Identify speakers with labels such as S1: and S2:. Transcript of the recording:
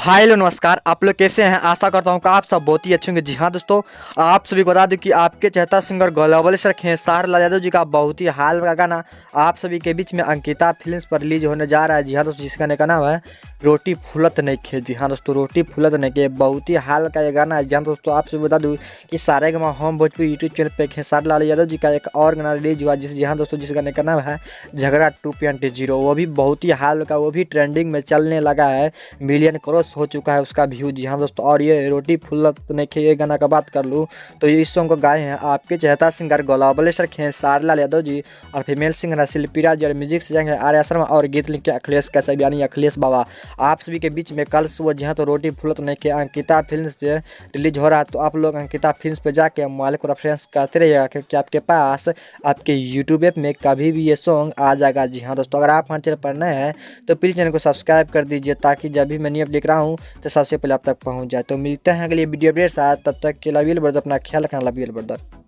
S1: Hi hello नमस्कार। आप लोग कैसे हैं? आशा करता हूँ कि आप सब बहुत ही अच्छे होंगे। जी हाँ दोस्तों, आप सभी को बता दूं कि आपके चहेता singer global star Khesari Lal Yadav ji का बहुत ही हाल का गाना आप सभी के बीच में अंकिता फिल्म्स पर रिलीज होने जा रहा है। जी हाँ दोस्तों, जिस गाने का नाम है रोटी फूलत नइखे। जी हाँ दोस्तों, रोटी फूलत नइखे बहुत ही हाल का ये गाना है। जी हाँ दोस्तों, आप सभी बता दूँ कि Saregama home Bhojpuri YouTube channel पर खेसारी लाल यादव जी का एक और गाना रिलीज हुआ जी हाँ दोस्तों, जिस गाने का नाम है झगड़ा 2.0। वो भी बहुत ही हाल का, वो भी ट्रेंडिंग में चलने लगा है, मिलियन क्रॉस हो चुका है उसका व्यू। जी हाँ दोस्तों, और ये रोटी फूलत नइखे ये गाना का बात कर लूँ तो ये इस सॉन्ग को गाए हैं आपके चहेता singer global star Khesari Lal Yadav ji, और फीमेल सिंगर शिल्पी राज, और म्यूजिक से जाएंगे आर्या शर्मा, और गीत लिखे अखिलेश कैसाब यानी अखिलेश बाबा। आप सभी के बीच में कल सुबह जी हाँ तो रोटी फूलत नइखे अंकिता फिल्म पे रिलीज हो रहा है, तो आप लोग अंकिता फिल्म पे जाके मोबाइल को रेफरेंस करते रहिएगा, क्योंकि आपके पास आपके यूट्यूब ऐप में कभी भी ये सॉन्ग आ जाएगा। जी हाँ दोस्तों, अगर आप हमारे चैनल पर नए हैं तो प्लीज़ चैनल को सब्सक्राइब कर दीजिए, ताकि जब भी मैं न्यू अपडेट रहा हूँ तो सबसे पहले आप तक पहुँच जाए। तो मिलते हैं अगली वीडियो अपडेट साथ, तब तक के लिए लव यू ब्रदर, अपना ख्याल रखना, लव यू ब्रदर।